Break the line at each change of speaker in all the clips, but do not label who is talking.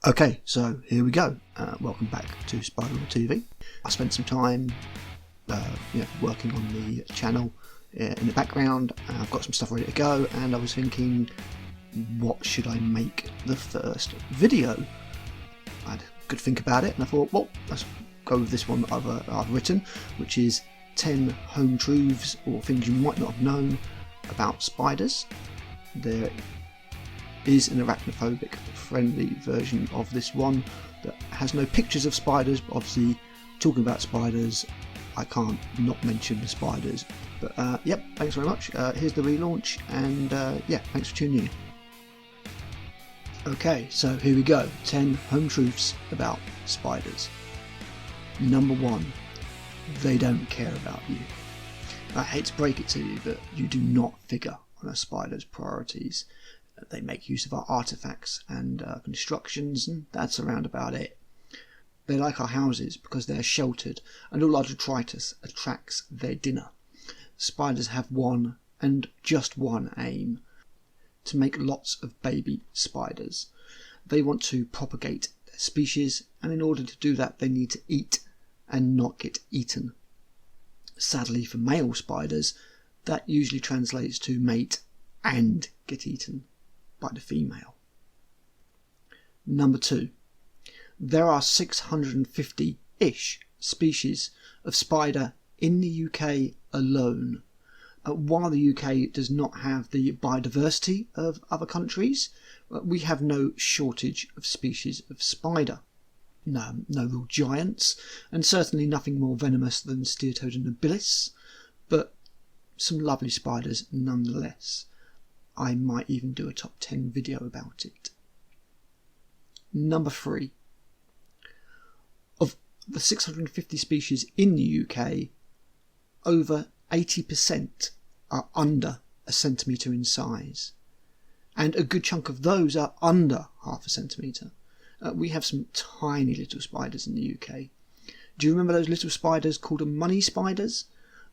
Okay, so here we go. Welcome back to Spider-Man TV. I spent some time working on the channel in the background. I've got some stuff ready to go, and I was thinking, what should I make the first video? I had a good think about it, and I thought, well, let's go with this one that I've written, which is 10 home truths or things you might not have known about spiders. There is an arachnophobic friendly version of this one that has no pictures of spiders, but obviously talking about spiders I can't not mention the spiders. But yep, thanks very much. Here's the relaunch, and yeah, thanks for tuning in. Okay, so here we go. 10 home truths about spiders. Number 1, they don't care about you. I hate to break it to you, but you do not figure on a spider's priorities. They make use of our artifacts and constructions, and that's around about it. They like our houses because they're sheltered, and all our detritus attracts their dinner. Spiders have one, and just one aim: to make lots of baby spiders. They want to propagate their species, and in order to do that they need to eat and not get eaten. Sadly for male spiders, that usually translates to mate and get eaten by the female. Number 2. There are 650-ish species of spider in the UK alone. While the UK does not have the biodiversity of other countries, we have no shortage of species of spider. No real giants, and certainly nothing more venomous than Steatodon nobilis, but some lovely spiders nonetheless. I might even do a top 10 video about it. Number 3. Of the 650 species in the UK, over 80% are under a centimetre in size, and a good chunk of those are under half a centimetre. We have some tiny little spiders in the UK. Do you remember those little spiders called money spiders?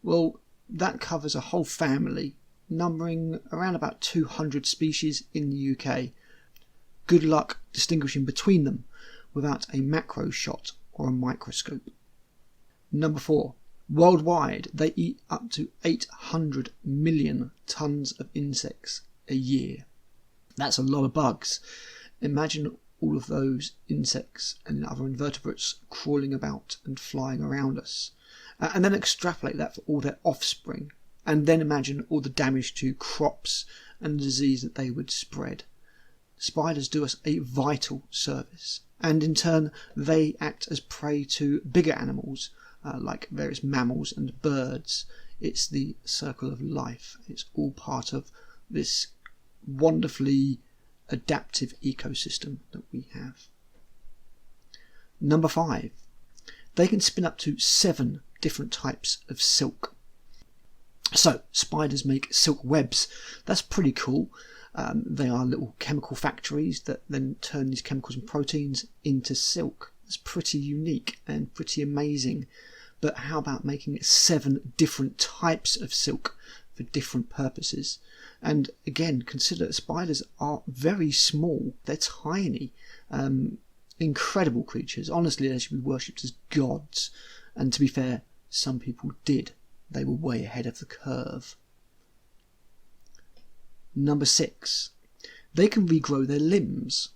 Well, that covers a whole family, numbering around about 200 species in the UK. Good luck distinguishing between them without a macro shot or a microscope. Number 4. Worldwide, they eat up to 800 million tonnes of insects a year. That's a lot of bugs. Imagine all of those insects and other invertebrates crawling about and flying around us. And then extrapolate that for all their offspring. And then imagine all the damage to crops and the disease that they would spread. Spiders do us a vital service, and in turn they act as prey to bigger animals like various mammals and birds. It's the circle of life. It's all part of this wonderfully adaptive ecosystem that we have. Number 5. They can spin up to 7 different types of silk. So, spiders make silk webs. That's pretty cool. They are little chemical factories that then turn these chemicals and proteins into silk. It's pretty unique and pretty amazing. But how about making 7 different types of silk for different purposes? And again, consider that spiders are very small. They're tiny. Incredible creatures. Honestly, they should be worshipped as gods. And to be fair, some people did. They were way ahead of the curve. Number 6. They can regrow their limbs.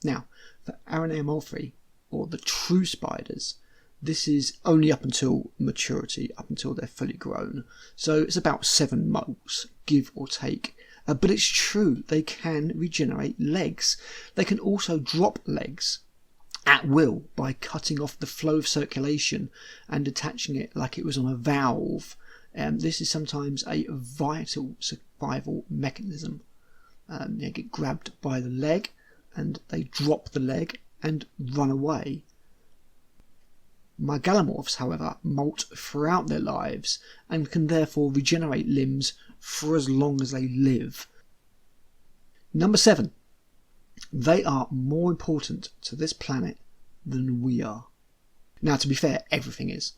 Now, for arachnophobe, or the true spiders, this is only up until maturity, up until they're fully grown. So it's about 7 months, give or take. But it's true, they can regenerate legs. They can also drop legs at will by cutting off the flow of circulation and attaching it like it was on a valve. This is sometimes a vital survival mechanism. They get grabbed by the leg and they drop the leg and run away. Megalomorphs, however, molt throughout their lives and can therefore regenerate limbs for as long as they live. Number 7. They are more important to this planet than we are. Now, to be fair, everything is.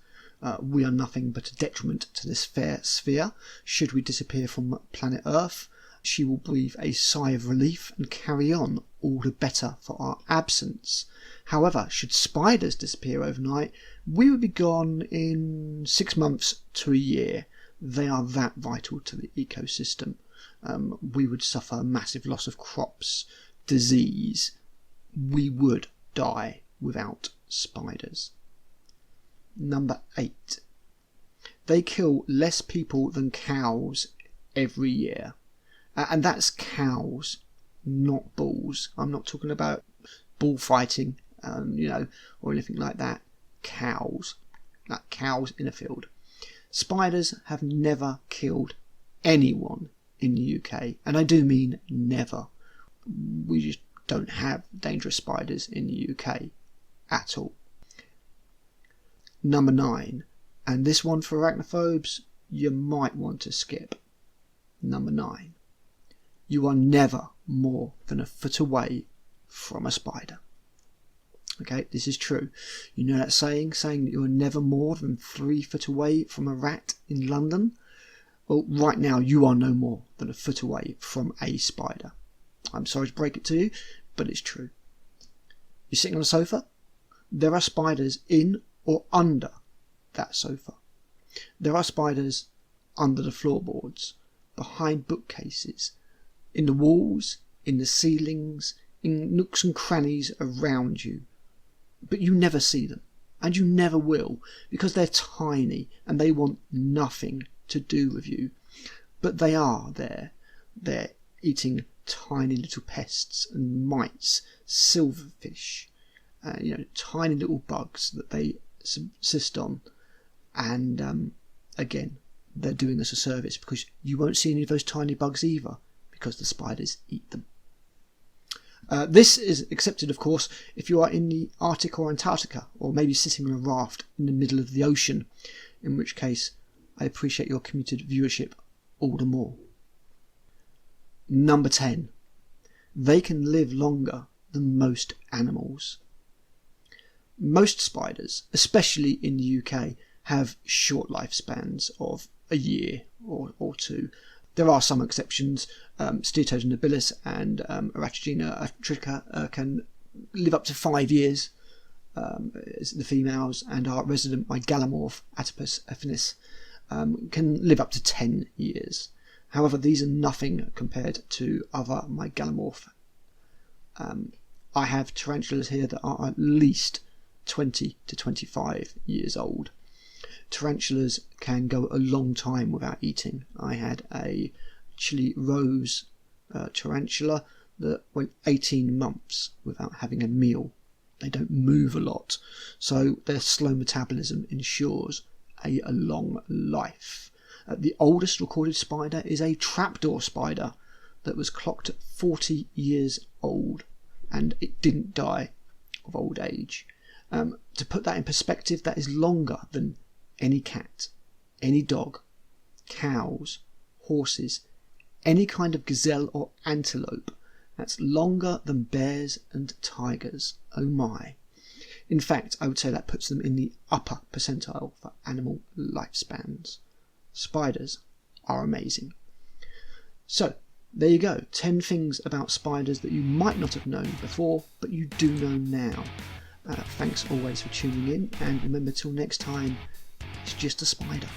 We are nothing but a detriment to this fair sphere. Should we disappear from planet Earth, she will breathe a sigh of relief and carry on, all the better for our absence. However, should spiders disappear overnight, we would be gone in 6 months to a year. They are that vital to the ecosystem. We would suffer massive loss of crops, disease. We would die without spiders. Number 8. They kill less people than cows every year. And that's cows, not bulls. I'm not talking about bullfighting, or anything like that. Cows. Like cows in a field. Spiders have never killed anyone in the UK. And I do mean never. We just don't have dangerous spiders in the UK at all. Number 9. And this one for arachnophobes, you might want to skip. Number 9. You are never more than a foot away from a spider. Okay, this is true. You know that saying that you are never more than 3 foot away from a rat in London? Well, right now you are no more than a foot away from a spider. I'm sorry to break it to you, but it's true. You're sitting on a sofa? There are spiders in or under that sofa. There are spiders under the floorboards, behind bookcases, in the walls, in the ceilings, in nooks and crannies around you. But you never see them, and you never will, because they're tiny and they want nothing to do with you. But they are there. They're eating tiny little pests and mites, silverfish, tiny little bugs that they subsist on. And again, they're doing us a service, because you won't see any of those tiny bugs either, because the spiders eat them. This is accepted, of course, if you are in the Arctic or Antarctica, or maybe sitting on a raft in the middle of the ocean, in which case I appreciate your commuted viewership all the more. Number 10. They can live longer than most animals. Most spiders, especially in the UK, have short lifespans of a year or two. There are some exceptions. Steatopus nobilis and Arachnophobe atrica can live up to 5 years, the females, and our resident mygalomorph Atopus affinis can live up to 10 years. However, these are nothing compared to other mygalomorph. I have tarantulas here that are at least 20 to 25 years old. Tarantulas can go a long time without eating. I had a Chile rose tarantula that went 18 months without having a meal. They don't move a lot, so their slow metabolism ensures a long life. The oldest recorded spider is a trapdoor spider that was clocked at 40 years old, and it didn't die of old age. To put that in perspective, that is longer than any cat, any dog, cows, horses, any kind of gazelle or antelope. That's longer than bears and tigers. Oh my. In fact, I would say that puts them in the upper percentile for animal lifespans. Spiders are amazing. So, there you go. 10 things about spiders that you might not have known before, but you do know now. Thanks always for tuning in, and remember, till next time, it's just a spider.